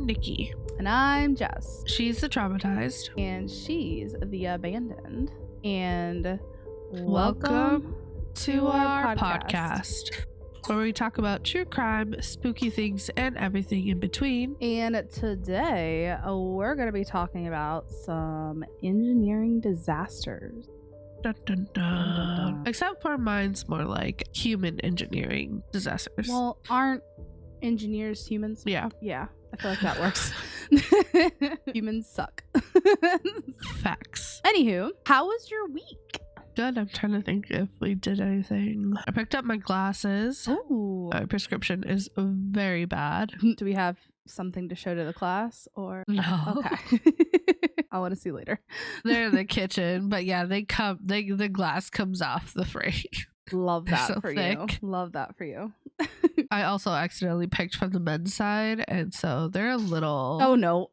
I'm Nikki. And I'm Jess. She's the traumatized. And she's the abandoned. And welcome to our podcast, where we talk about true crime, spooky things, and everything in between. And today we're going to be talking about some engineering disasters. Dun, dun, dun. Dun, dun, dun. Except for mine's more like human engineering disasters. Well, aren't engineers humans? Yeah. Yeah, I feel like that works. Humans suck. Facts. Anywho, how was your week? Good. I'm trying to think if we did anything. I picked up my glasses. Ooh. My prescription is very bad. Do we have something to show to the class or no? Okay. I want to see later. They're in the kitchen, but yeah, the glass comes off the frame. Love that so for thick. you. Love that for you. I also accidentally picked from the men's side, and so they're a little... Oh no.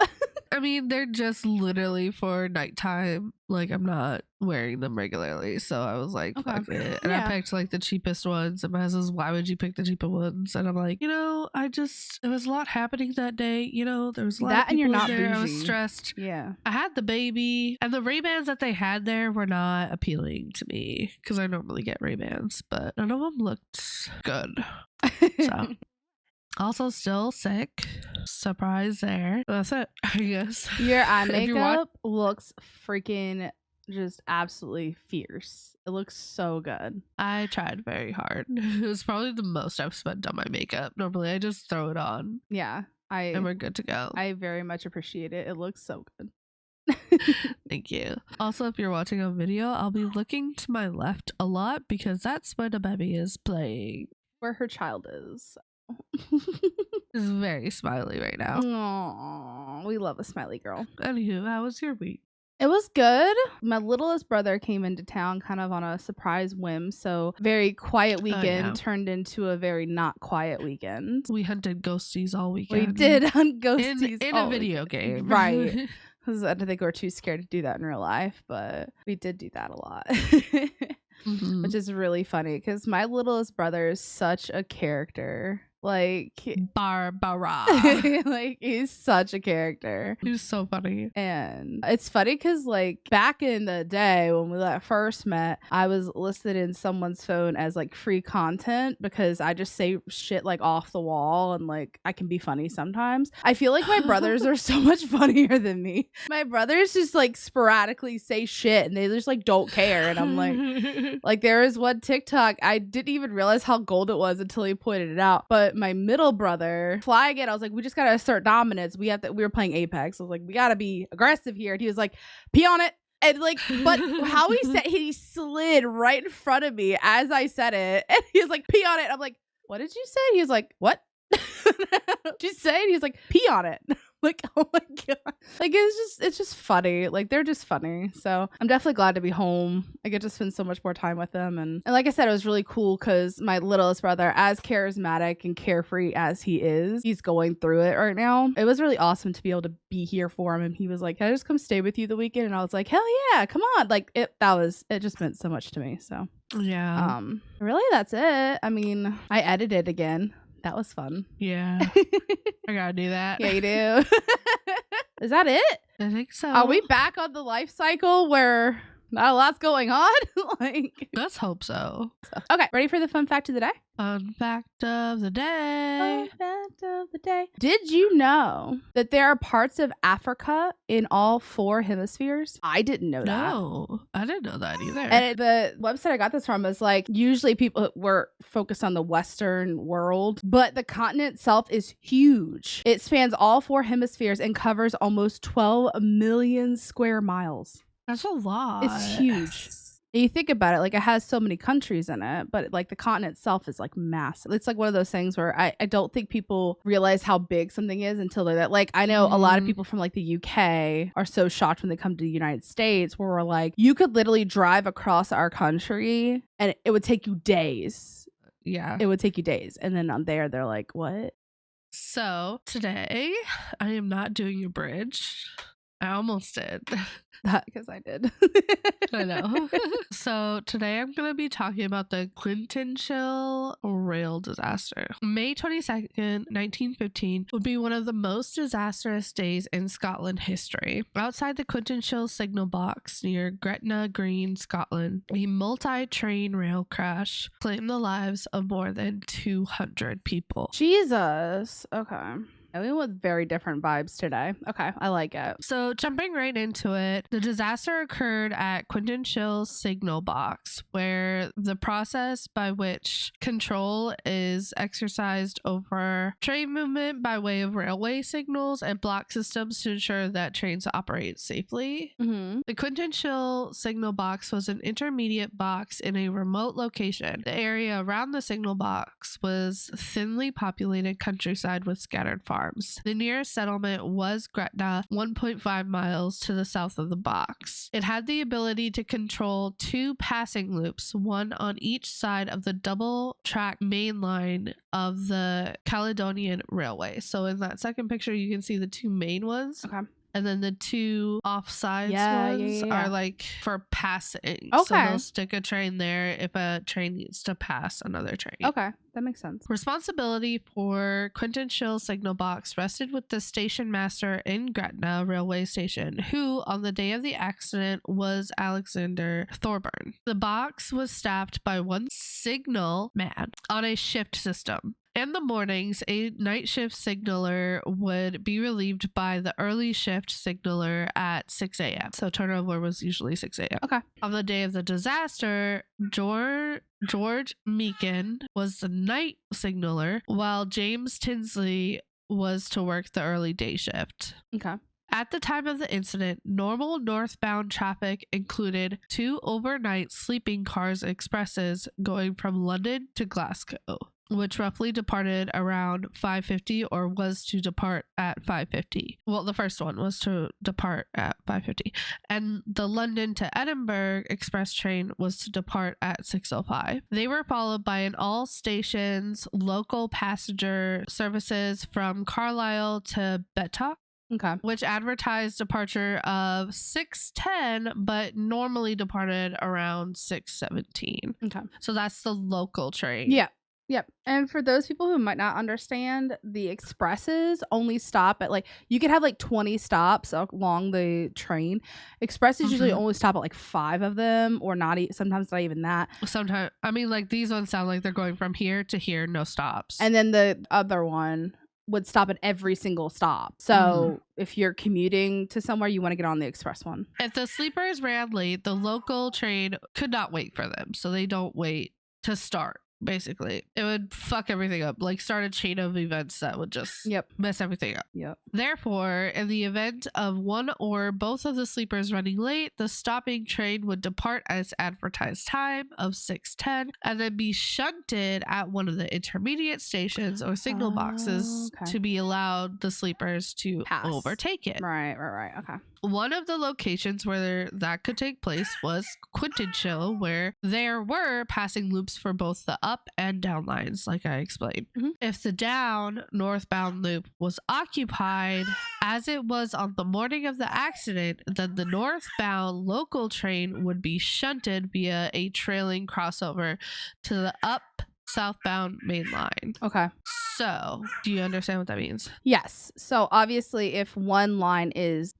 I mean, they're just literally for nighttime. Like, I'm not wearing them regularly, so I was like, Okay. fuck it. And Yeah. I picked like the cheapest ones, and my husband says, why would you pick the cheaper ones? And I'm like, there was a lot happening that day. There was a lot of That and you're people not there. I was bougie. stressed. Yeah. I had the baby, and the Ray-Bans that they had there were not appealing to me because I normally get Ray-Bans, but none of them looked good. So, also still sick. Surprise there. That's it, I guess. Your eye If you're makeup looks freaking just absolutely fierce. It looks so good. I tried very hard. It was probably the most I've spent on my makeup. Normally I just throw it on Yeah. and we're good to go. I very much appreciate it. It looks so good. Thank you. Also, if you're watching a video, I'll be looking to my left a lot because that's where the baby is playing. Where her child is. Is very smiley right now. Aww, we love a smiley girl. Anywho, how was your week? It was good. My littlest brother came into town kind of on a surprise whim. So very quiet weekend turned into a very not quiet weekend. We hunted ghosties all weekend. We did hunt ghosties in a video game. Right. Because I don't think we're too scared to do that in real life, but we did do that a lot. Mm-hmm. Which is really funny because my littlest brother is such a character. Like Barbara. like he's such a character. He's so funny. And it's funny because like back in the day when we first met, I was listed in someone's phone as like free content because I just say shit like off the wall and like I can be funny sometimes. I feel like my brothers are so much funnier than me. My brothers just like sporadically say shit and they just like don't care. And I'm like there is one TikTok, I didn't even realize how gold it was until he pointed it out. But my middle brother, flag it. I was like, we just gotta assert dominance. We were playing Apex. I was like, we gotta be aggressive here. And he was like, pee on it. And like, but how he said, he slid right in front of me as I said it. And he was like, pee on it. I'm like, what did you say? He was like, what? Just say it. He's like, pee on it. Like, oh my god. Like it's just funny. Like they're just funny. So I'm definitely glad to be home. I get to spend so much more time with them. And like I said, it was really cool because my littlest brother, as charismatic and carefree as he is, he's going through it right now. It was really awesome to be able to be here for him. And he was like, can I just come stay with you the weekend? And I was like, hell yeah, come on. Like it just meant so much to me. So yeah. Really that's it. I mean, I edited again. That was fun. Yeah. I gotta do that. Yeah, you do. Is that it? I think so. Are we back on the life cycle where not a lot's going on? Let's hope so. Okay, ready for the fun fact of the day? Fun fact of the day. Fun fact of the day. Did you know that there are parts of Africa in all 4 hemispheres? I didn't know that. No, I didn't know that either. And the website I got this from was like, usually people were focused on the Western world, but the continent itself is huge. It spans all 4 hemispheres and covers almost 12 million square miles. That's a lot. It's huge. You think about it, like it has so many countries in it, but like the continent itself is like massive. It's like one of those things where I don't think people realize how big something is until they're that. Like I know a lot of people from like the UK are so shocked when they come to the United States where we're like, you could literally drive across our country and it would take you days. Yeah. It would take you days. And then on there, they're like, what? So today I am not doing a bridge. I almost did. That because I did. I know. So today I'm going to be talking about the Quintinshill rail disaster. May 22nd, 1915 would be one of the most disastrous days in Scotland history. Outside the Quintinshill signal box near Gretna Green, Scotland, a multi-train rail crash claimed the lives of more than 200 people. Jesus. Okay. And we went with very different vibes today. Okay, I like it. So jumping right into it, the disaster occurred at Quintinshill signal box, where the process by which control is exercised over train movement by way of railway signals and block systems to ensure that trains operate safely. Mm-hmm. The Quintinshill signal box was an intermediate box in a remote location. The area around the signal box was thinly populated countryside with scattered farms. The nearest settlement was Gretna, 1.5 miles to the south of the box. It had the ability to control 2 passing loops, one on each side of the double-track main line of the Caledonian Railway. So in that second picture, you can see the 2 main ones. Okay. And then the 2 offsides ones are like for passing. Okay. So they'll stick a train there if a train needs to pass another train. Okay, that makes sense. Responsibility for Quintinshill signal box rested with the station master in Gretna railway station, who on the day of the accident was Alexander Thorburn. The box was staffed by 1 signal man on a shift system. In the mornings, a night shift signaler would be relieved by the early shift signaler at 6 a.m. So turnover was usually 6 a.m. Okay. On the day of the disaster, George Meakin was the night signaler, while James Tinsley was to work the early day shift. Okay. At the time of the incident, normal northbound traffic included 2 overnight sleeping cars expresses going from London to Glasgow, which roughly departed around 5:50 or was to depart at 5:50. Well, the first one was to depart at 5:50. And the London to Edinburgh express train was to depart at 6:05. They were followed by an all stations local passenger services from Carlisle to Bettock. Okay. Which advertised departure of 6:10, but normally departed around 6:17. Okay. So that's the local train. Yeah. Yep. And for those people who might not understand, the expresses only stop at you could have 20 stops along the train. Expresses usually only stop at 5 of them, or sometimes not even that. Sometimes, I mean, these ones sound like they're going from here to here, no stops. And then the other one would stop at every single stop. So if you're commuting to somewhere, you want to get on the express one. If the sleepers ran late, the local train could not wait for them. So they don't wait to start. Basically, it would fuck everything up, start a chain of events that would just mess everything up. Yep. Therefore, in the event of one or both of the sleepers running late, the stopping train would depart at its advertised time of 6:10 and then be shunted at one of the intermediate stations or signal boxes to be allowed the sleepers to overtake it. Right. Okay. One of the locations where that could take place was Quintinshill, where there were passing loops for both the up and down lines, like I explained. If the down northbound loop was occupied, as it was on the morning of the accident, then the northbound local train would be shunted via a trailing crossover to the up southbound main line. Okay. So, do you understand what that means? Yes. So obviously, if one line is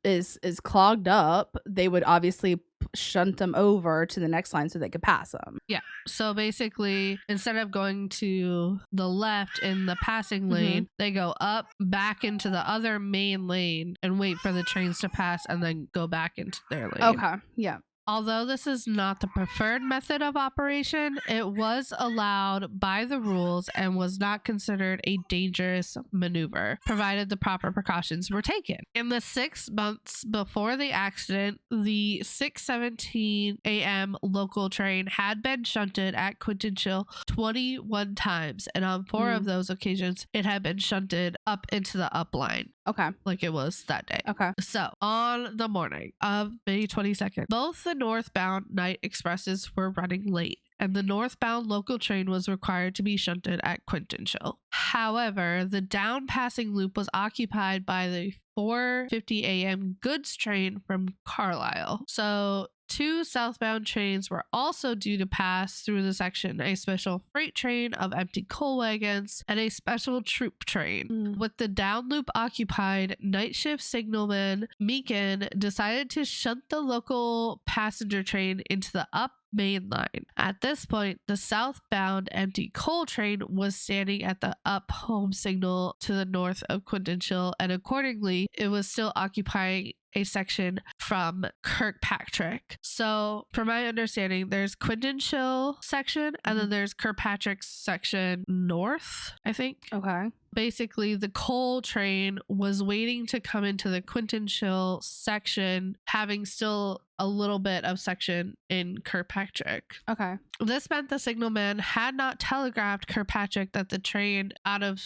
clogged up, they would obviously shunt them over to the next line so they could pass them. Yeah. So basically, instead of going to the left in the passing lane, they go up back into the other main lane and wait for the trains to pass and then go back into their lane. Okay. Yeah. Although this is not the preferred method of operation, it was allowed by the rules and was not considered a dangerous maneuver, provided the proper precautions were taken. In the 6 months before the accident, the 6:17 a.m. local train had been shunted at Quintinshill 21 times, and on 4 of those occasions, it had been shunted up into the up line. Okay. Like it was that day. Okay. So, on the morning of May 22nd, both the northbound night expresses were running late, and the northbound local train was required to be shunted at Quintinshill. However, the down passing loop was occupied by the 4:50 a.m. goods train from Carlisle. So 2 southbound trains were also due to pass through the section, a special freight train of empty coal wagons and a special troop train. With the down loop occupied, night shift signalman Meakin decided to shunt the local passenger train into the up main line. At this point, the southbound empty coal train was standing at the up home signal to the north of Quintinshill, and accordingly, it was still occupying a section from Kirkpatrick. So, from my understanding, there's Quintinshill section and then there's Kirkpatrick's section north, I think. Okay. Basically, the coal train was waiting to come into the Quintinshill section, having still a little bit of section in Kirkpatrick. Okay. This meant the signalman had not telegraphed Kirkpatrick that the train out of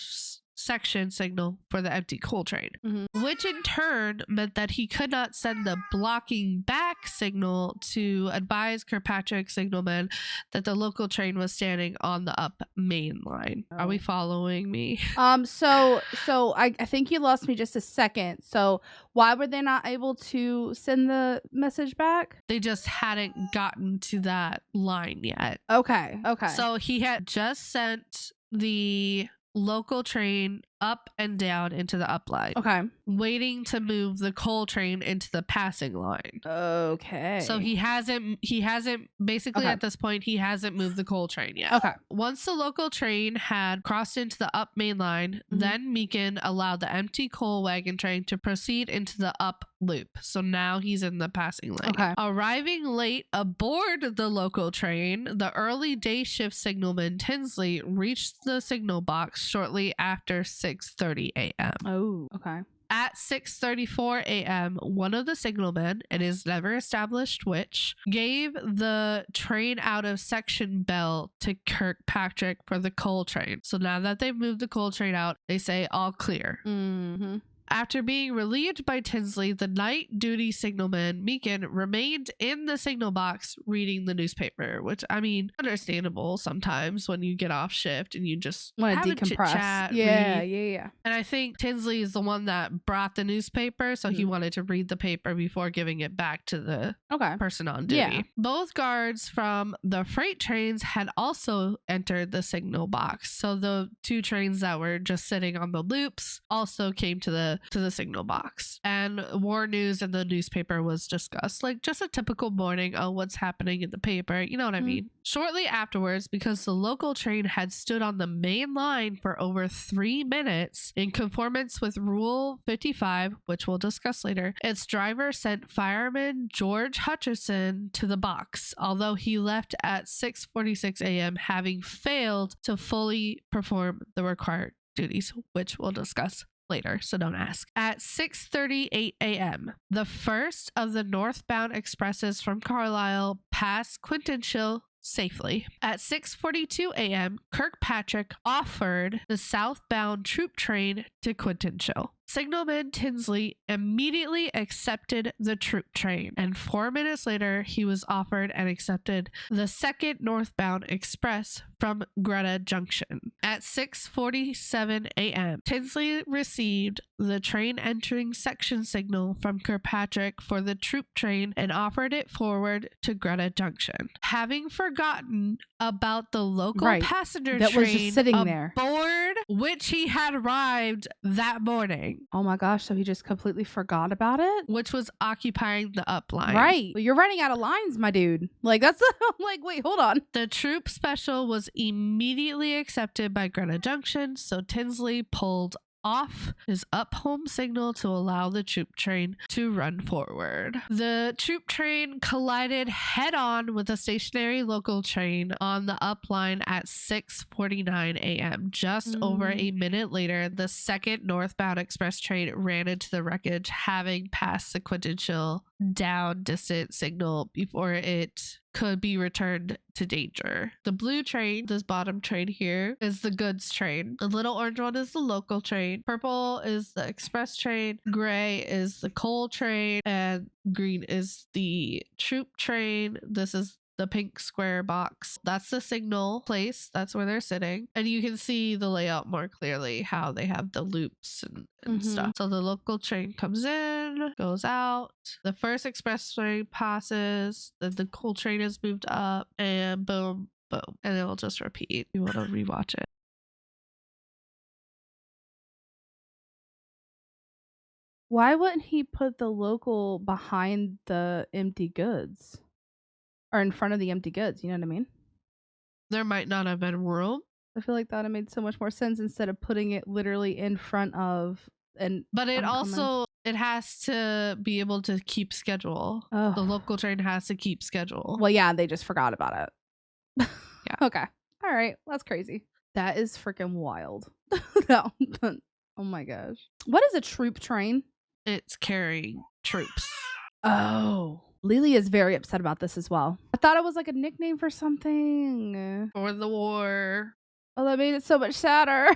section signal for the empty coal train, which in turn meant that he could not send the blocking back signal to advise Kirkpatrick signalman that the local train was standing on the up main line. Are we following me? So I think you lost me just a second. So why were they not able to send the message back? They just hadn't gotten to that line yet. Okay. So he had just sent the local train up and down into the up line. Okay. Waiting to move the coal train into the passing line. Okay. So he hasn't basically at this point, he hasn't moved the coal train yet. Okay. Once the local train had crossed into the up main line, then Meakin allowed the empty coal wagon train to proceed into the up loop. So now he's in the passing lane. Okay. Arriving late aboard the local train, the early day shift signalman Tinsley reached the signal box shortly after 6:30 a.m. Oh, okay. At 6:34 a.m., one of the signalmen, it is never established which, gave the train out of section bell to Kirkpatrick for the coal train. So now that they've moved the coal train out, they say all clear. After being relieved by Tinsley, the night duty signalman Meakin remained in the signal box reading the newspaper, which, I mean, understandable sometimes when you get off shift and you just want to have decompress. A chit-chat, Yeah. And I think Tinsley is the one that brought the newspaper, so he wanted to read the paper before giving it back to the person on duty. Yeah. Both guards from the freight trains had also entered the signal box, so the 2 trains that were just sitting on the loops also came to the signal box, and war news in the newspaper was discussed, like just a typical morning. Oh, what's happening in the paper, you know what I mean? Shortly afterwards, because the local train had stood on the main line for over 3 minutes in conformance with Rule 55, which we'll discuss later, its driver sent fireman George Hutcherson to the box, although he left at 6:46 a.m. having failed to fully perform the required duties, which we'll discuss later, so don't ask. At 6:38 a.m., the first of the northbound expresses from Carlisle passed Quintinshill safely. At 6:42 a.m., Kirkpatrick offered the southbound troop train to Quintinshill. Signalman Tinsley immediately accepted the troop train, and 4 minutes later, he was offered and accepted the second northbound express from Greta Junction. At 6:47 a.m., Tinsley received the train entering section signal from Kirkpatrick for the troop train and offered it forward to Greta Junction. Having forgotten about the local passenger that train was just sitting there aboard which he had arrived that morning. Oh my gosh, so he just completely forgot about it? Which was occupying the up line. Right. Well, you're running out of lines, my dude. Like, that's, I'm like, wait, hold on. The troop special was immediately accepted by Greta Junction, so Tinsley pulled off his up home signal to allow the troop train to run forward. The troop train collided head on with a stationary local train on the up line at 6:49 a.m. Just over a minute later, the second northbound express train ran into the wreckage, having passed the Quintinshill down distance signal before it could be returned to danger. The blue train, this bottom train here, is the goods train. The little orange one is the local train. Purple is the express train. Gray is the coal train. And green is the troop train. This is the pink square box. That's the signal place. That's where they're sitting. And you can see the layout more clearly, how they have the loops and stuff. So the local train comes in, goes out. The first express train passes. Then the coal train is moved up, and boom, boom. And it will just repeat. You want to rewatch it. Why wouldn't he put the local behind the empty goods? Or in front of the empty goods, you know what I mean? There might not have been room. I feel like that would have made so much more sense instead of putting it literally in front of But it also it has to be able to keep schedule. The local train has to keep schedule. Well, yeah, they just forgot about it. Yeah. Okay. All right. That's crazy. That is freaking wild. No. Oh my gosh. What is a troop train? It's carrying troops. Oh. Lily is very upset about this as well. I thought it was like a nickname for something. For the war. Oh, that made it so much sadder.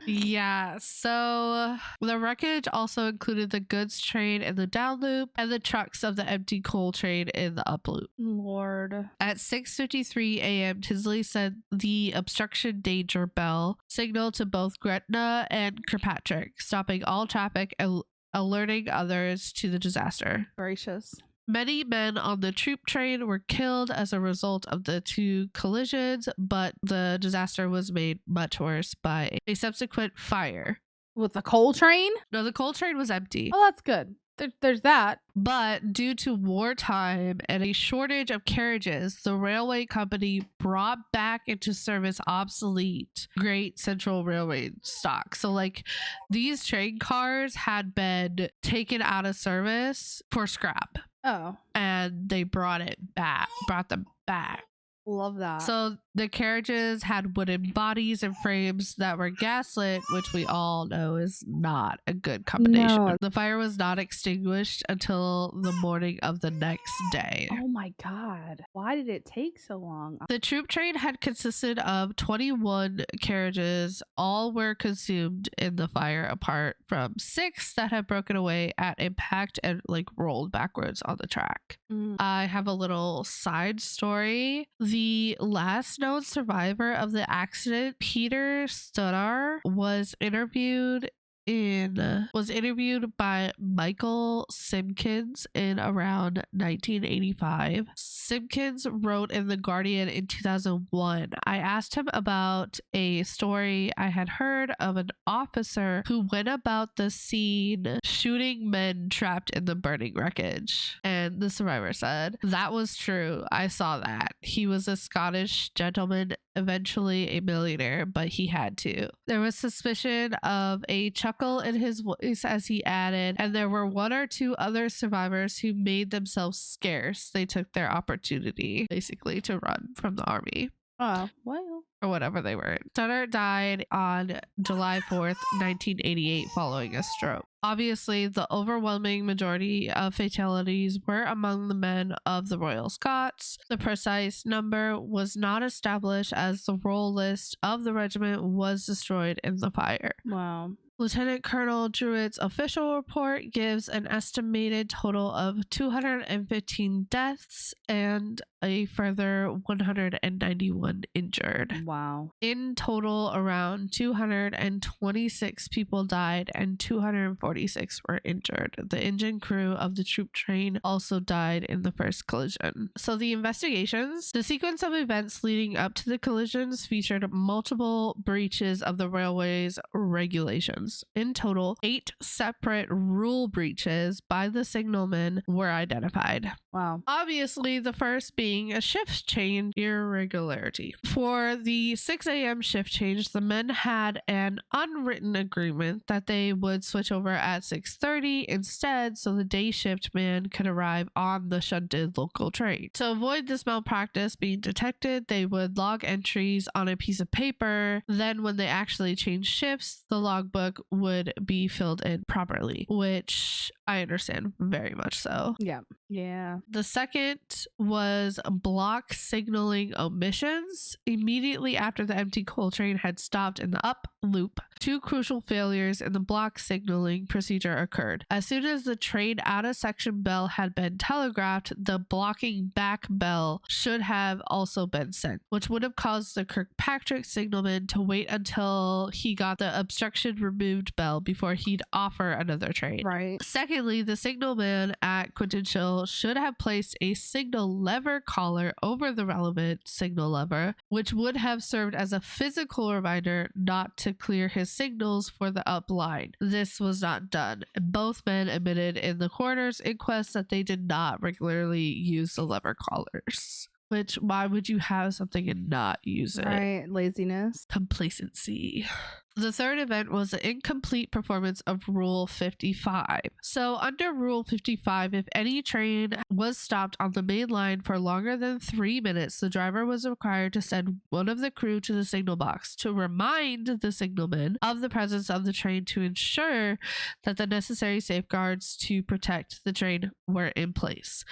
Yeah, so the wreckage also included the goods train in the down loop and the trucks of the empty coal train in the up loop. Lord. At 6:53 a.m., Tinsley said the obstruction danger bell signaled to both Gretna and Kirkpatrick, stopping all traffic and alerting others to the disaster. Gracious. Many men on the troop train were killed as a result of the two collisions, but the disaster was made much worse by a subsequent fire. With the coal train? No, the coal train was empty. Oh, that's good. There's that. But due to wartime and a shortage of carriages, the railway company brought back into service obsolete Great Central Railway stock. So like these train cars had been taken out of service for scrap. Oh. And they brought them back. Love that. So the carriages had wooden bodies and frames that were gaslit, which we all know is not a good combination. No. The fire was not extinguished until the morning of the next day. Oh my God. Why did it take so long? The troop train had consisted of 21 carriages. All were consumed in the fire, apart from 6 that had broken away at impact and like rolled backwards on the track. I have a little side story. The last known survivor of the accident, Peter Studar, was interviewed by Michael Simpkins in around 1985. Simpkins wrote in The Guardian in 2001. I asked him about a story I had heard of an officer who went about the scene shooting men trapped in the burning wreckage. And the survivor said, "That was true. I saw that. He was a Scottish gentleman, eventually a millionaire, but he had to." There was suspicion of a chuckle in his voice as he added, "And there were 1 or 2 other survivors who made themselves scarce. They took their opportunity, basically, to run from the army." Oh, well. Or whatever they were. Studdard died on July 4th, 1988, following a stroke. Obviously, the overwhelming majority of fatalities were among the men of the Royal Scots. The precise number was not established as the roll list of the regiment was destroyed in the fire. Wow. Lieutenant Colonel Druitt's official report gives an estimated total of 215 deaths and a further 191 injured. Wow. In total, around 226 people died and 246 were injured. The engine crew of the troop train also died in the first collision. So the sequence of events leading up to the collisions featured multiple breaches of the railway's regulations. In total, 8 separate rule breaches by the signalmen were identified. Wow. Obviously, the first being a shift change irregularity. For the 6 a.m. shift change, the men had an unwritten agreement that they would switch over at 6:30 instead, so the day shift man could arrive on the shunted local train. To avoid this malpractice being detected, they would log entries on a piece of paper. Then when they actually changed shifts, the logbook would be filled in properly, which I understand very much so. Yeah. Yeah. The second was block signaling omissions. Immediately after the empty coal train had stopped in the up loop, two crucial failures in the block signaling procedure occurred. As soon as the train out of section bell had been telegraphed, the blocking back bell should have also been sent, which would have caused the Kirkpatrick signalman to wait until he got the obstruction removed bell before he'd offer another train. Right. Secondly, the signalman at Quintinshill should have placed a signal lever collar over the relevant signal lever, which would have served as a physical reminder not to clear his signals for the up line. This was not done. Both men admitted in the coroner's inquest that they did not regularly use the lever collars. Which, why would you have something and not use it? Right. Laziness. Complacency. The third event was the incomplete performance of Rule 55. So under Rule 55, if any train was stopped on the main line for longer than 3 minutes, the driver was required to send one of the crew to the signal box to remind the signalman of the presence of the train to ensure that the necessary safeguards to protect the train were in place.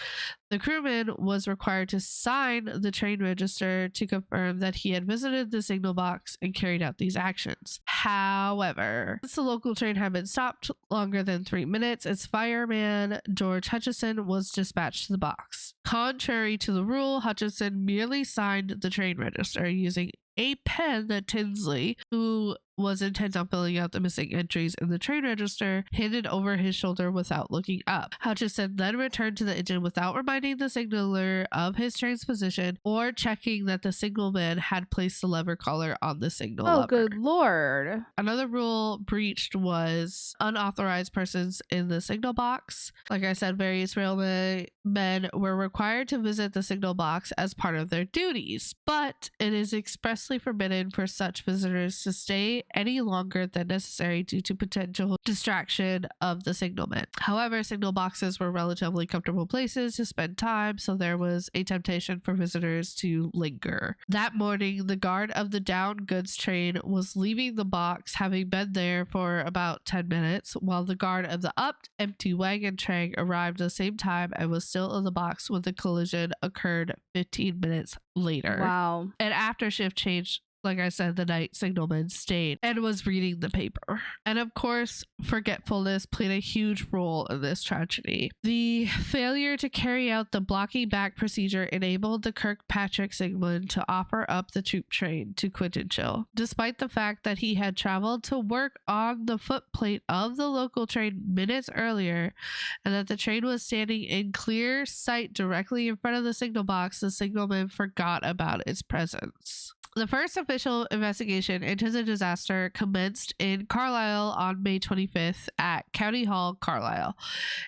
The crewman was required to sign the train register to confirm that he had visited the signal box and carried out these actions. However, since the local train had been stopped longer than 3 minutes, its fireman, George Hutchison, was dispatched to the box. Contrary to the rule, Hutchison merely signed the train register using a pen that Tinsley, who was intent on filling out the missing entries in the train register, handed over his shoulder without looking up. Hutchison then returned to the engine without reminding the signaler of his train's position or checking that the signalman had placed the lever collar on the signal lever. Good lord. Another rule breached was unauthorized persons in the signal box. Like I said, various railway men were required to visit the signal box as part of their duties, but it is expressly forbidden for such visitors to stay any longer than necessary due to potential distraction of the signalman. However, signal boxes were relatively comfortable places to spend time, so there was a temptation for visitors to linger. That morning, the guard of the down goods train was leaving the box, having been there for about 10 minutes, while the guard of the up empty wagon train arrived at the same time and was still in the box when the collision occurred 15 minutes later. Wow. And after shift change, like I said, the night signalman stayed and was reading the paper. And of course, forgetfulness played a huge role in this tragedy. The failure to carry out the blocking back procedure enabled the Kirkpatrick signalman to offer up the troop train to Quintinshill, despite the fact that he had traveled to work on the footplate of the local train minutes earlier, and that the train was standing in clear sight directly in front of the signal box. The signalman forgot about its presence. The first official investigation into the disaster commenced in Carlisle on May 25th at County Hall, Carlisle.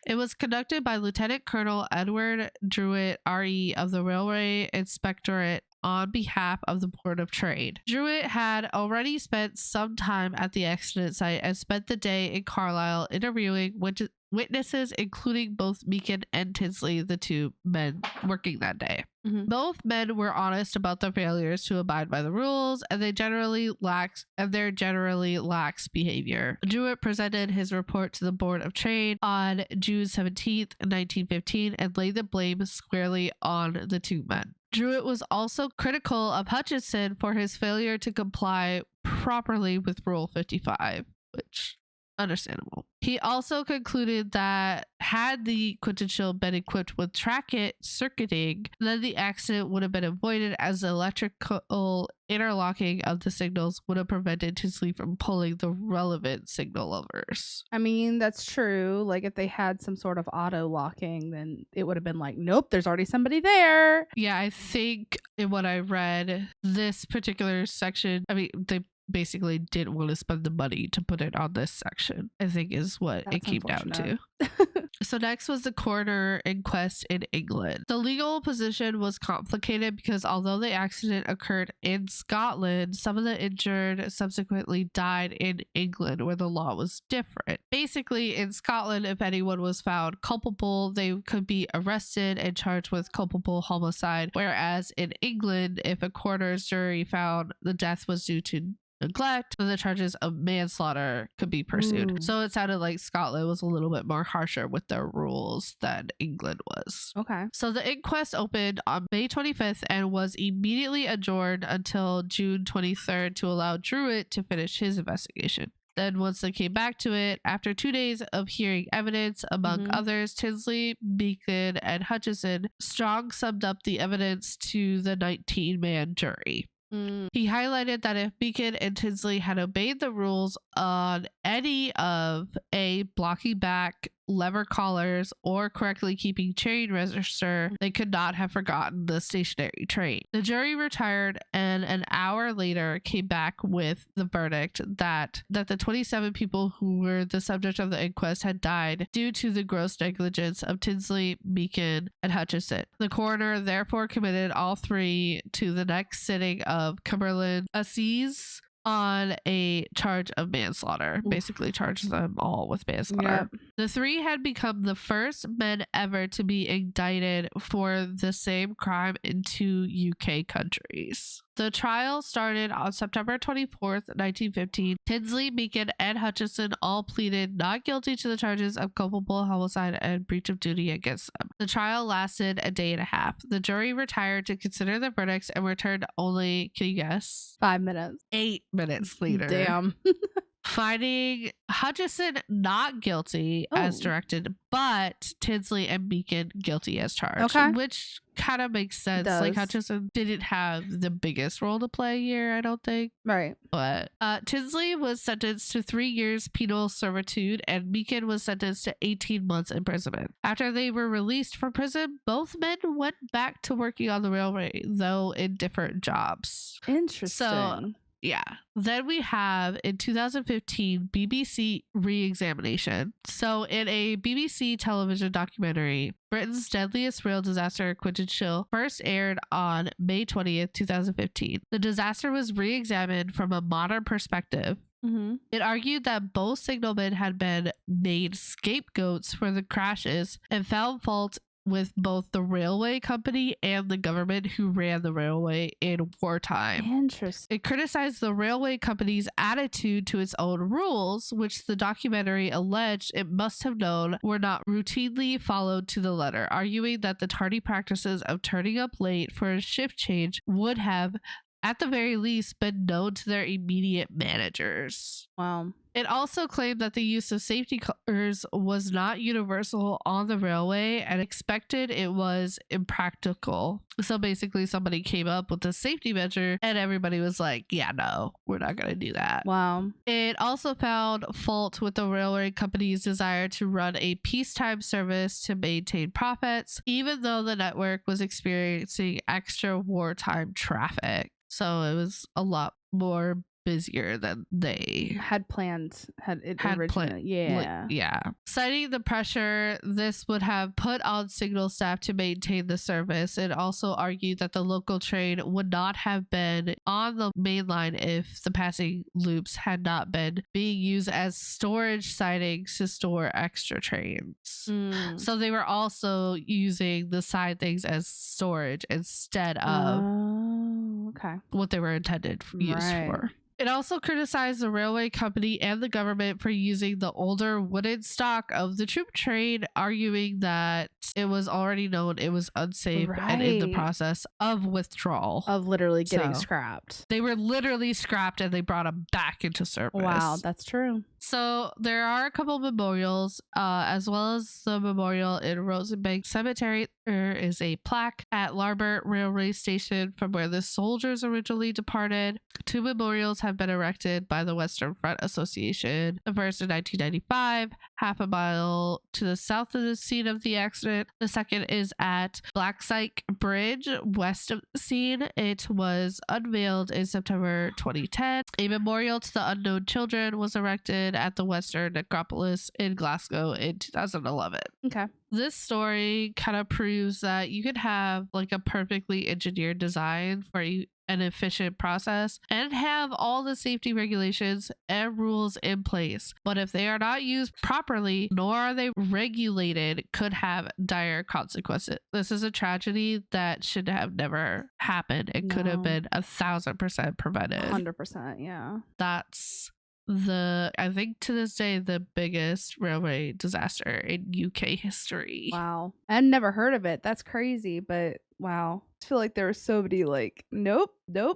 It was conducted by Lieutenant Colonel Edward Druitt, RE of the Railway Inspectorate, on behalf of the Board of Trade. Druitt had already spent some time at the accident site and spent the day in Carlisle interviewing witnesses, including both Meakin and Tinsley, the two men working that day. Both men were honest about their failures to abide by the rules, and their generally lax behavior. Druitt presented his report to the Board of Trade on June 17th, 1915, and laid the blame squarely on the two men. Druitt was also critical of Hutchison for his failure to comply properly with Rule 55, which understandable. He also concluded that had the Quintinshill been equipped with tracket circuiting, then the accident would have been avoided, as the electrical interlocking of the signals would have prevented Tinsley from pulling the relevant signal levers. I mean, that's true. Like, if they had some sort of auto locking, then it would have been like, nope, there's already somebody there. Yeah, I think in what I read, this particular section, I mean, they basically didn't want to spend the money to put it on this section, I think is what it came down to. So next was the coroner inquest in England. The legal position was complicated because although the accident occurred in Scotland, some of the injured subsequently died in England, where the law was different. Basically, in Scotland, if anyone was found culpable, they could be arrested and charged with culpable homicide, whereas in England, if a coroner's jury found the death was due to neglect, then the charges of manslaughter could be pursued. Ooh. So it sounded like Scotland was a little bit more harsher with their rules than England was. Okay. So the inquest opened on May 25th and was immediately adjourned until June 23rd to allow Druitt to finish his investigation. Then once they came back to it, after 2 days of hearing evidence, among others, Tinsley, Beacon, and Hutchison, Strong summed up the evidence to the 19-man jury. He highlighted that if Beacon and Tinsley had obeyed the rules on any of A, blocking back lever collars or correctly keeping train register, they could not have forgotten the stationary train. The jury retired and an hour later came back with the verdict that the 27 people who were the subject of the inquest had died due to the gross negligence of Tinsley, Beacon, and Hutchison. The coroner therefore committed all three to the next sitting of Cumberland Assize on a charge of manslaughter. Basically charged them all with manslaughter. Yep. The three had become the first men ever to be indicted for the same crime in 2 UK countries. The trial started on September 24th, 1915. Tinsley, Beacon, and Hutchison all pleaded not guilty to the charges of culpable homicide and breach of duty against them. The trial lasted a day and a half. The jury retired to consider the verdicts and returned only, can you guess? 5 minutes. 8 minutes later. Damn. Finding Hutchison not guilty as directed, but Tinsley and Beacon guilty as charged. Okay. Which kind of makes sense. Like, Hutchison didn't have the biggest role to play here, I don't think. Right. But Tinsley was sentenced to 3 years penal servitude and Beacon was sentenced to 18 months imprisonment. After they were released from prison, both men went back to working on the railway, though in different jobs. Interesting. So, yeah. Then we have in 2015 BBC re-examination. So in a BBC television documentary, Britain's deadliest rail disaster, Quintinshill, first aired on May 20th, 2015. The disaster was re-examined from a modern perspective. It argued that both signalmen had been made scapegoats for the crashes and found fault with both the railway company and the government who ran the railway in wartime. Interesting. It criticized the railway company's attitude to its own rules, which the documentary alleged it must have known were not routinely followed to the letter, arguing that the tardy practices of turning up late for a shift change would have, at the very least, been known to their immediate managers. Wow. It also claimed that the use of safety cars was not universal on the railway and expected it was impractical. So basically somebody came up with a safety measure and everybody was like, yeah, no, we're not going to do that. Wow. It also found fault with the railway company's desire to run a peacetime service to maintain profits, even though the network was experiencing extra wartime traffic. So it was a lot more busier than they had planned. Yeah. Citing the pressure this would have put on signal staff to maintain the service, it also argued that the local train would not have been on the main line if the passing loops had not been being used as storage sidings to store extra trains. So they were also using the side things as storage instead of what they were intended used for. It also criticized the railway company and the government for using the older wooden stock of the troop train, arguing that it was already known it was unsafe and in the process of withdrawal. Of literally getting scrapped. They were literally scrapped and they brought them back into service. Wow, that's true. So there are a couple memorials, as well as the memorial in Rosenbank Cemetery. There is a plaque at Larbert Railway Station from where the soldiers originally departed. 2 memorials have been erected by the Western Front Association. The first in 1995, half a mile to the south of the scene of the accident. The second is at Blacksyke Bridge, west of the scene. It was unveiled in September 2010. A memorial to the unknown children was erected at the Western Necropolis in Glasgow in 2011. Okay. This story kind of proves that you could have like a perfectly engineered design for and efficient process and have all the safety regulations and rules in place. But if they are not used properly, nor are they regulated, could have dire consequences. This is a tragedy that should have never happened. It could have been 1,000% prevented. 100%, yeah. That's I think to this day, the biggest railway disaster in UK history. Wow. I've never heard of it. That's crazy, but wow. I feel like there was so many like, nope,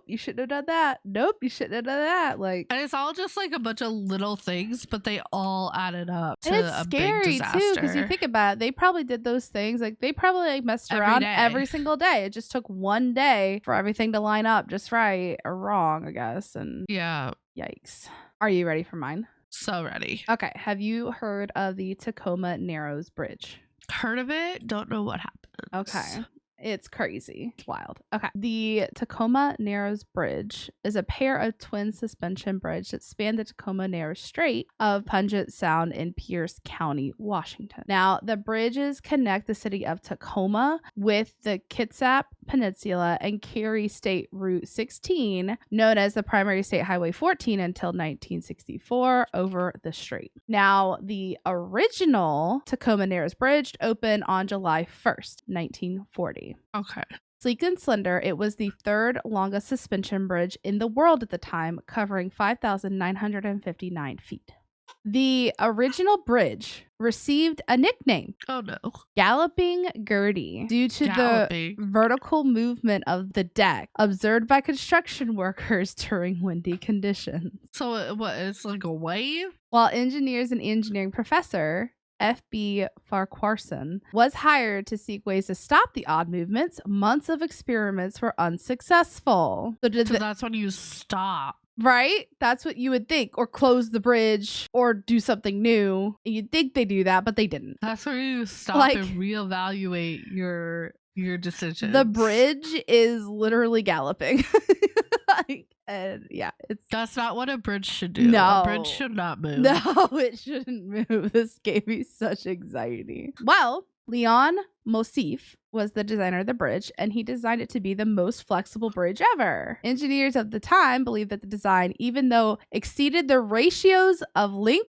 you shouldn't have done that. Nope, you shouldn't have done that. Like, and it's all just like a bunch of little things, but they all added up to it's a scary big disaster. too, because you think about it, they probably did those things. Like, they probably like messed around every single day. It just took one day for everything to line up just right or wrong, I guess. And yeah, yikes. Are you ready for mine? So ready. Okay. Have you heard of the Tacoma Narrows Bridge? Heard of it. Don't know what happened. Okay. It's crazy. It's wild. Okay. The Tacoma Narrows Bridge is a pair of twin suspension bridge that span the Tacoma Narrows Strait of Puget Sound in Pierce County, Washington. Now, the bridges connect the city of Tacoma with the Kitsap Peninsula and carry State Route 16, known as the primary State Highway 14 until 1964, over the strait. Now, the original Tacoma Narrows Bridge opened on July 1st, 1940. Okay. Sleek and slender, it was the third longest suspension bridge in the world at the time, covering 5,959 feet. The original bridge received a nickname. Oh no. Galloping Gertie, due to the vertical movement of the deck observed by construction workers during windy conditions. So what, it's like a wave? While engineers and engineering professor F.B. Farquharson was hired to seek ways to stop the odd movements, months of experiments were unsuccessful. So that's when you stop. Right? That's what you would think. Or close the bridge or do something new. You'd think they do that, but they didn't. That's where you stop and reevaluate your decisions. The bridge is literally galloping. And yeah, that's not what a bridge should do. No. A bridge should not move. No, it shouldn't move. This gave me such anxiety. Well, Leon Mosif was the designer of the bridge, and he designed it to be the most flexible bridge ever. Engineers of the time believed that the design, even though exceeded the ratios of length,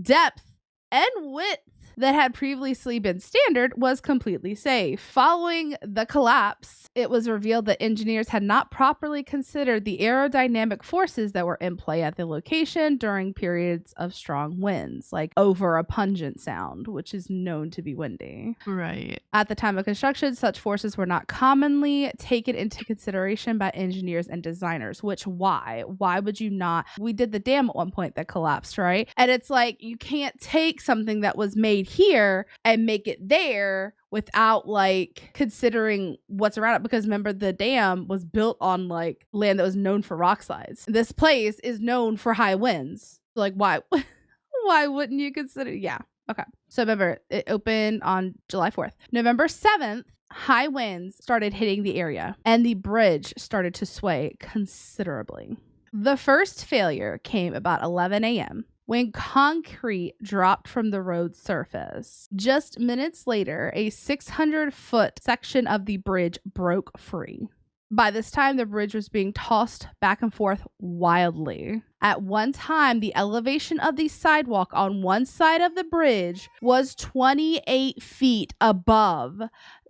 depth, and width that had previously been standard, was completely safe. Following the collapse, it was revealed that engineers had not properly considered the aerodynamic forces that were in play at the location during periods of strong winds, like over a Puget Sound, which is known to be windy. Right. At the time of construction, such forces were not commonly taken into consideration by engineers and designers, why would you not? We did the dam at one point that collapsed, right? And it's like, you can't take something that was made here and make it there without like considering what's around it, because remember, the dam was built on like land that was known for rock slides. This place is known for high winds. So, like, why wouldn't you consider? Yeah. Okay. So remember, it opened on July 4th. November 7th, high winds started hitting the area and the bridge started to sway considerably. The first failure came about 11 a.m. when concrete dropped from the road surface. Just minutes later, a 600-foot section of the bridge broke free. By this time, the bridge was being tossed back and forth wildly. At one time, the elevation of the sidewalk on one side of the bridge was 28 feet above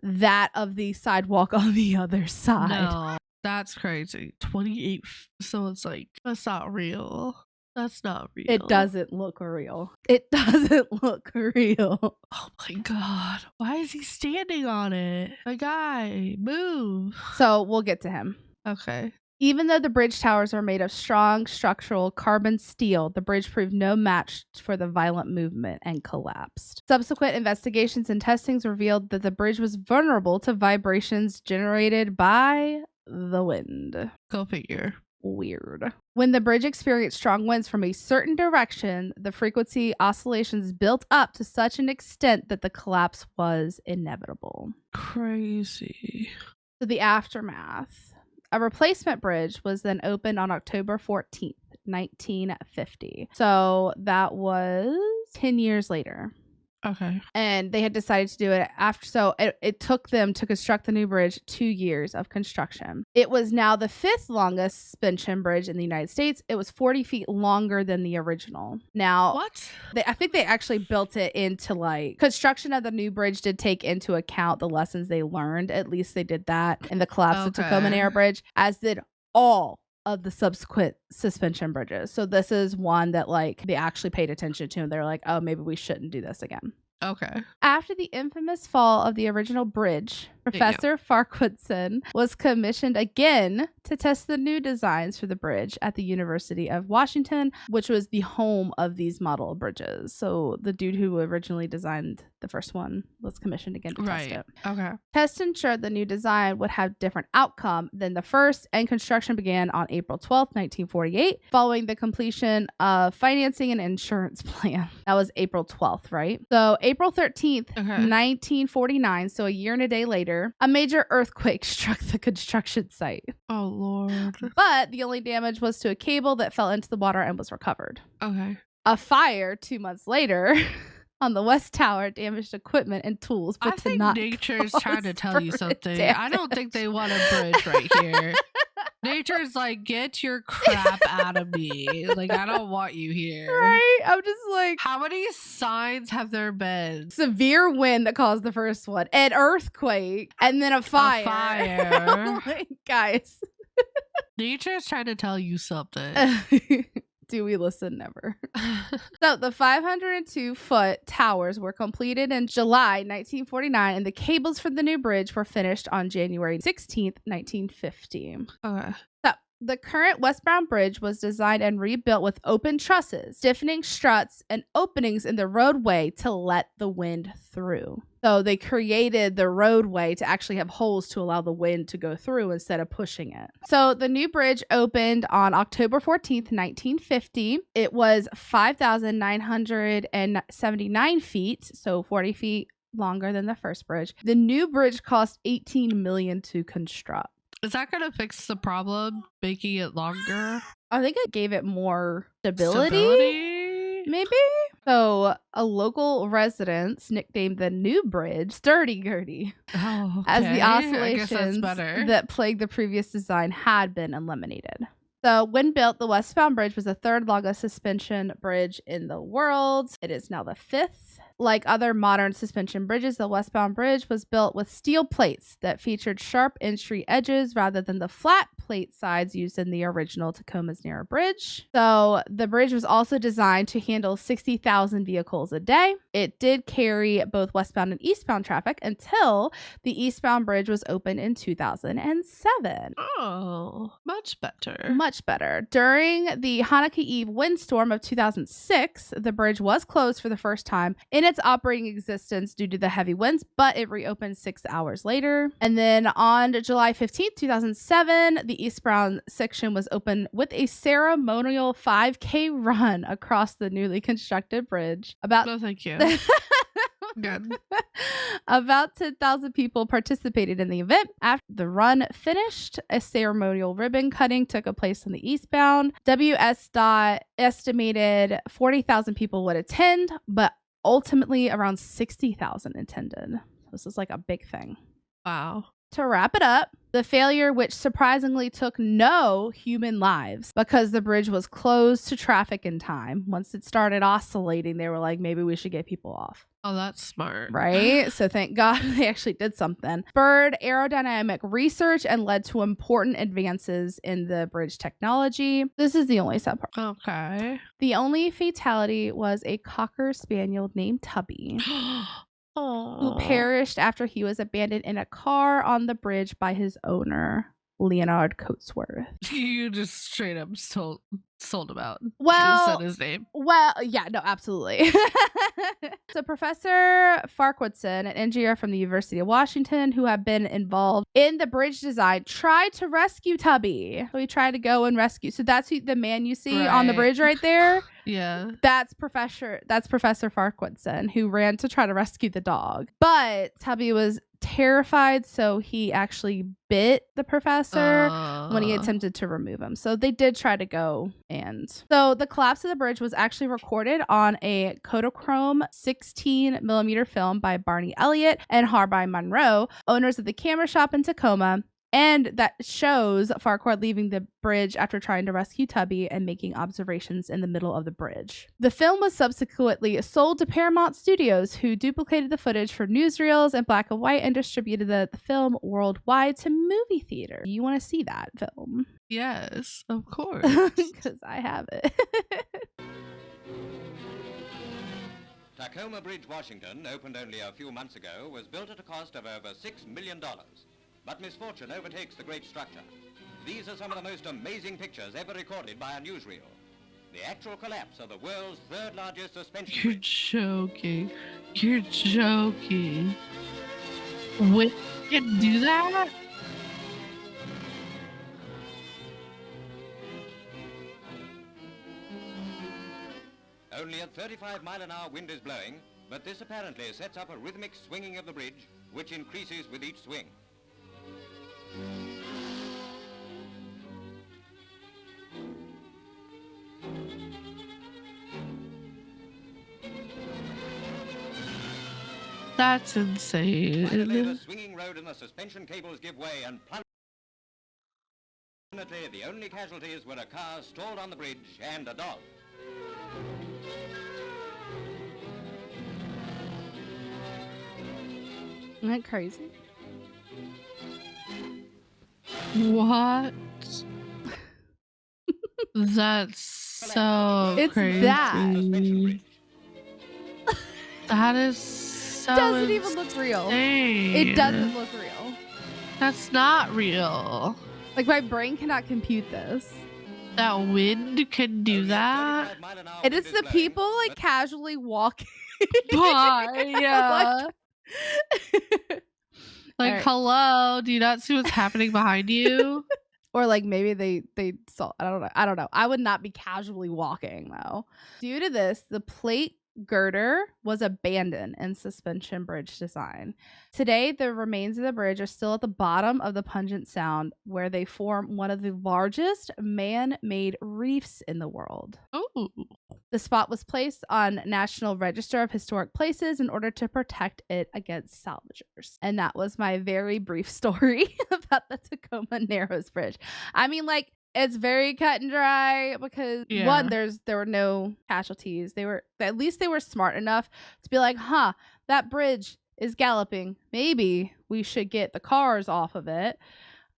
that of the sidewalk on the other side. No, that's crazy. 28. So it's like, that's not real. That's not real. It doesn't look real. It doesn't look real. Oh my God. Why is he standing on it? The guy, move. So we'll get to him. Okay. Even though the bridge towers are made of strong structural carbon steel, the bridge proved no match for the violent movement and collapsed. Subsequent investigations and testings revealed that the bridge was vulnerable to vibrations generated by the wind. Go figure. Weird. When the bridge experienced strong winds from a certain direction, the frequency oscillations built up to such an extent that the collapse was inevitable. Crazy. So the aftermath. A replacement bridge was then opened on October 14th, 1950. So that was 10 years later. Okay. And they had decided to do it after. So it took them to construct the new bridge 2 years of construction. It was now the 5th longest suspension bridge in the United States. It was 40 feet longer than the original. Now, what? I think they actually built it into like construction of the new bridge did take into account the lessons they learned. At least they did that in the collapse of Tacoma Narrow Bridge, as did all of the subsequent suspension bridges. So this is one that like they actually paid attention to, and they're like, oh, maybe we shouldn't do this again. Okay. After the infamous fall of the original bridge, Professor Farquharson was commissioned again to test the new designs for the bridge at the University of Washington, which was the home of these model bridges. So the dude who originally designed the first one was commissioned again to test it. Okay. Tests ensured the new design would have different outcome than the first, and construction began on April 12th, 1948, following the completion of financing and insurance plan. That was April 12th, right? So April 13th, 1949, so a year and a day later, a major earthquake struck the construction site. Oh, Lord. But the only damage was to a cable that fell into the water and was recovered. Okay. A fire 2 months later on the West Tower damaged equipment and tools, but I think nature is trying to tell you something. Damage. I don't think they want a bridge right here. Nature's like, get your crap out of me. Like, I don't want you here. Right? I'm just like, how many signs have there been? Severe wind that caused the first one, an earthquake, and then a fire. Like, guys. Nature's trying to tell you something. Do we listen? Never. So the 502-foot towers were completed in July 1949, and the cables for the new bridge were finished on January 16th, 1950. Okay. So the current westbound bridge was designed and rebuilt with open trusses, stiffening struts, and openings in the roadway to let the wind through. So they created the roadway to actually have holes to allow the wind to go through instead of pushing it. So the new bridge opened on October 14th, 1950. It was 5,979 feet, so 40 feet longer than the first bridge. The new bridge cost $18 million to construct. Is that going to fix the problem, making it longer? I think it gave it more stability? Maybe? So a local residents nicknamed the new bridge Sturdy Gurdy, as the oscillations that plagued the previous design had been eliminated. So when built, the westbound bridge was the 3rd longest suspension bridge in the world. It is now the 5th. Like other modern suspension bridges, the westbound bridge was built with steel plates that featured sharp entry edges rather than the flat plate sides used in the original Tacoma's Narrow Bridge. So the bridge was also designed to handle 60,000 vehicles a day. It did carry both westbound and eastbound traffic until the eastbound bridge was opened in 2007. Oh, much better. Much better. During the Hanukkah Eve windstorm of 2006, the bridge was closed for the first time in its operating existence due to the heavy winds, but it reopened 6 hours later. And then on July 15th, 2007, the eastbound section was open with a ceremonial 5K run across the newly constructed bridge. No, thank you. Good. About 10,000 people participated in the event. After the run finished, a ceremonial ribbon cutting took place on the eastbound. WSDOT estimated 40,000 people would attend, but ultimately around 60,000 attended. This is like a big thing. Wow. To wrap it up, the failure, which surprisingly took no human lives because the bridge was closed to traffic in time. Once it started oscillating, they were like, maybe we should get people off. Oh, that's smart. Right? So thank God they actually did something. Spurred aerodynamic research and led to important advances in the bridge technology. This is the only sad part. Okay. The only fatality was a Cocker Spaniel named Tubby. Who perished after he was abandoned in a car on the bridge by his owner, Leonard Coatsworth. You just straight up sold him out. Well, just said his name. Well, yeah, no, absolutely. So Professor Farquharson, an engineer from the University of Washington who had been involved in the bridge design, tried to rescue Tubby. So he tried to go and rescue. So that's the man you see on the bridge right there. Yeah. That's Professor Farquharson, who ran to try to rescue the dog. But Tubby was terrified, so he actually bit the professor when he attempted to remove him. So they did try to go. And so the collapse of the bridge was actually recorded on a Kodachrome 16mm film by Barney Elliott and Harby Monroe, owners of the camera shop in Tacoma. And that shows Farquhar leaving the bridge after trying to rescue Tubby and making observations in the middle of the bridge. The film was subsequently sold to Paramount Studios, who duplicated the footage for newsreels in black and white and distributed the film worldwide to movie theaters. You want to see that film? Yes, of course. Because I have it. Tacoma Bridge, Washington, opened only a few months ago, was built at a cost of over $6 million. But misfortune overtakes the great structure. These are some of the most amazing pictures ever recorded by a newsreel. The actual collapse of the world's third largest suspension You're bridge. joking. You're joking. We can do that? Only at 35-mile-an-hour wind is blowing, but this apparently sets up a rhythmic swinging of the bridge, which increases with each swing. That's insane. Finally, the swinging road and the suspension cables give way and plunge. Fortunately, the only casualties were a car stalled on the bridge and a dog. Isn't that crazy? What? That's so It's crazy. that. Suspension bridge. That is so Doesn't even look real. insane. It doesn't look real. That's not real. Like, my brain cannot compute this. That wind can do Only at that. 35-mile-an-hour It wind is the blowing, people, like, but casually walking. But, yeah. Like, Alright. hello, do you not see what's happening behind you? Or like maybe they saw, I don't know. I would not be casually walking though. Due to this, the plate girder was abandoned in suspension bridge design. Today, the remains of the bridge are still at the bottom of the Pungent Sound, where they form one of the largest man-made reefs in the world. Oh, The spot was placed on National Register of Historic Places in order to protect it against salvagers. And that was my very brief story about the Tacoma Narrows Bridge. I mean, like, it's very cut and dry because Yeah. one, there were no casualties. At least they were smart enough to be like, huh, that bridge is galloping. Maybe we should get the cars off of it.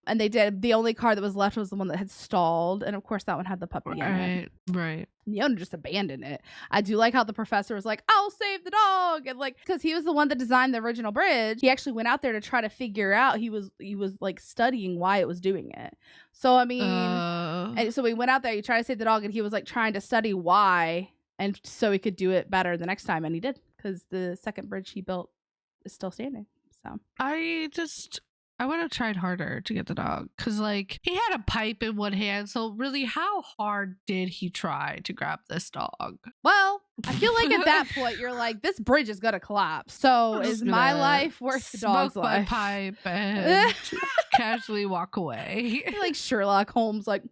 And they did. The only car that was left was the one that had stalled. And of course, that one had the puppy in it. right. The owner just abandoned it. I do like how the professor was like, I'll save the dog. And like, because he was the one that designed the original bridge, he actually went out there to try to figure out, he was like studying why it was doing it. So, I mean, and so we went out there, he tried to save the dog, and he was like trying to study why, and so he could do it better the next time. And he did, because the second bridge he built is still standing. So I would have tried harder to get the dog because, like, he had a pipe in one hand. So, really, how hard did he try to grab this dog? well, I feel like at that point you're like, this bridge is gonna collapse. So I'm is just my gonna life worth the dog's smoke my life? pipe and casually walk away. Like Sherlock Holmes, like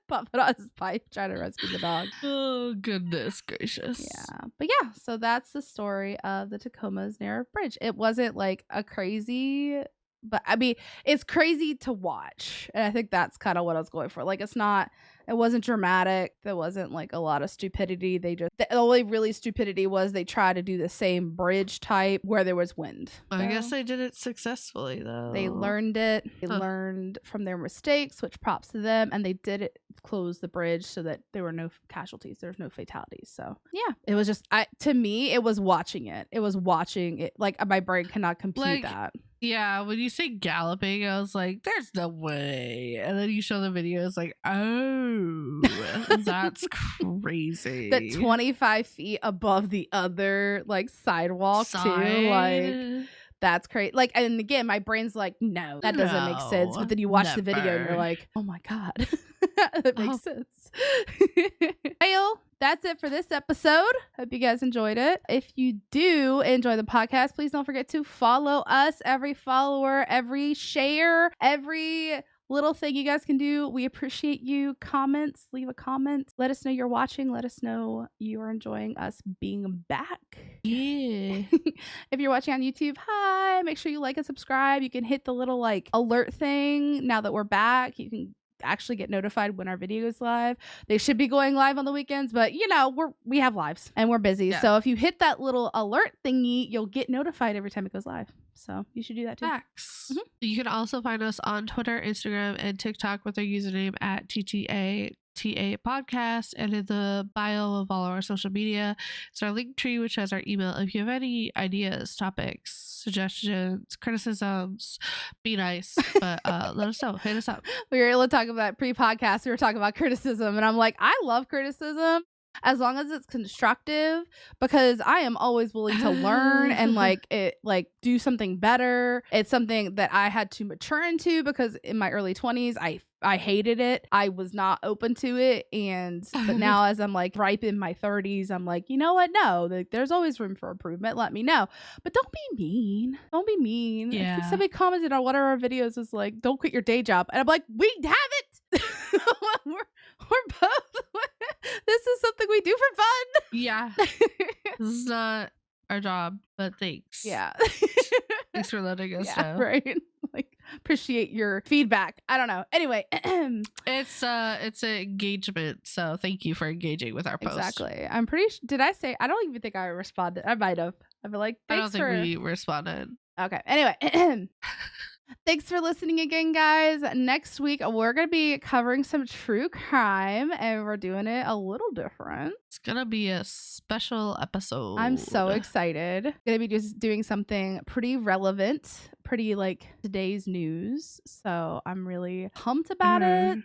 pop it on his pipe, trying to rescue the dog. Oh, goodness gracious. Yeah, but yeah, so that's the story of the Tacoma's Narrow Bridge. It wasn't like a crazy, but I mean, it's crazy to watch, and I think that's kind of what I was going for. Like, it wasn't dramatic. There wasn't like a lot of stupidity. The only really stupidity was they tried to do the same bridge type where there was wind. I guess So they did it successfully, though. they learned it. They learned from their mistakes, which props to them, and they did it, close the bridge so that there were no casualties. There was no fatalities. So yeah, it was just, to me, it was watching it. It was watching it. Like, my brain cannot compute Like, that. Yeah, when you say galloping, I was like, there's no way. And then you show the video, it's like, oh, that's crazy. That 25 feet above the other, like, sidewalk too. Like, that's crazy. Like, and again, my brain's like, no, that doesn't make sense. But then you watch the video and you're never. like, oh my God, that makes sense. Fail that's it for this episode. Hope you guys enjoyed it. If you do enjoy the podcast, please don't forget to follow us. Every follower, every share, every little thing you guys can do. We appreciate you. Comments, leave a comment. Let us know you're watching. Let us know you are enjoying us being back. Yeah. If you're watching on YouTube, hi. Make sure you like and subscribe. You can hit the little like alert thing now that we're back. You can actually get notified when our video is live. They should be going live on the weekends, but you know, we have lives and we're busy. Yeah. So if you hit that little alert thingy, you'll get notified every time it goes live. So you should do that too. Facts. You can also find us on Twitter, Instagram, and TikTok with our username at TTA podcast, and in the bio of all of our social media it's our link tree, which has our email. If you have any ideas, topics, suggestions, criticisms, be nice, but let us know. Hit us up. We were able to talk about pre-podcast. We were talking about criticism, and I'm like, I love criticism as long as it's constructive, because I am always willing to learn and do something better. It's something that I had to mature into, because in my early 20s I hated it. I was not open to it. But now as I'm like ripe in my 30s, I'm like, you know what? No, there's always room for improvement. Let me know. But don't be mean. Don't be mean. Yeah. Somebody commented on one of our videos was like, don't quit your day job. And I'm like, we haven't. we're both. This is something we do for fun. Yeah. This is not our job, but thanks. Yeah. Thanks for letting us Yeah, know. right. Like, appreciate your feedback. I don't know. Anyway. It's an engagement, so thank you for engaging with our post. Exactly. I'm pretty did I say, I don't even think I responded. I might have. I'd be like, I thanks don't think we responded. Okay. Anyway. Thanks for listening again, guys. Next week, we're going to be covering some true crime, and we're doing it a little different. It's going to be a special episode. I'm so excited. Going to be just doing something pretty relevant, pretty like today's news. So I'm really pumped about it.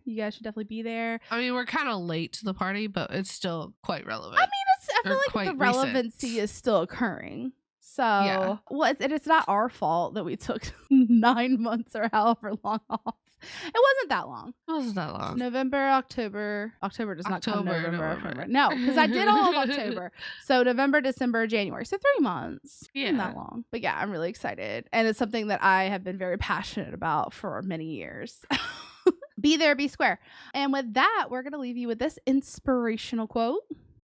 You guys should definitely be there. I mean, we're kind of late to the party, but it's still quite relevant. I mean, I feel like the relevancy is still occurring. So, yeah. Well, it's not our fault that we took 9 months or however long off. It wasn't that long. It wasn't that long. November, October does not come November. No, because I did all of October. So November, December, January. So 3 months. Yeah. Not that long. But yeah, I'm really excited. And it's something that I have been very passionate about for many years. Be there, be square. And with that, we're going to leave you with this inspirational quote.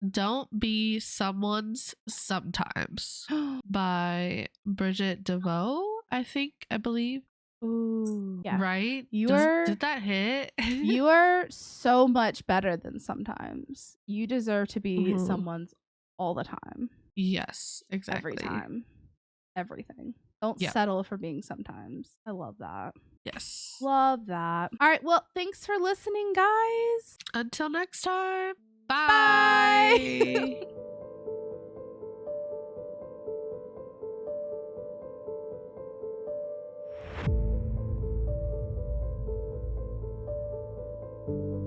Don't be someone's sometimes by Bridget DeVoe, I believe. Ooh. Yeah. Right? Did that hit? You are so much better than sometimes. You deserve to be someone's all the time. Yes, exactly. Every time. Everything. Don't settle for being sometimes. I love that. Yes. Love that. All right. Well, thanks for listening, guys. Until next time. Bye. Bye.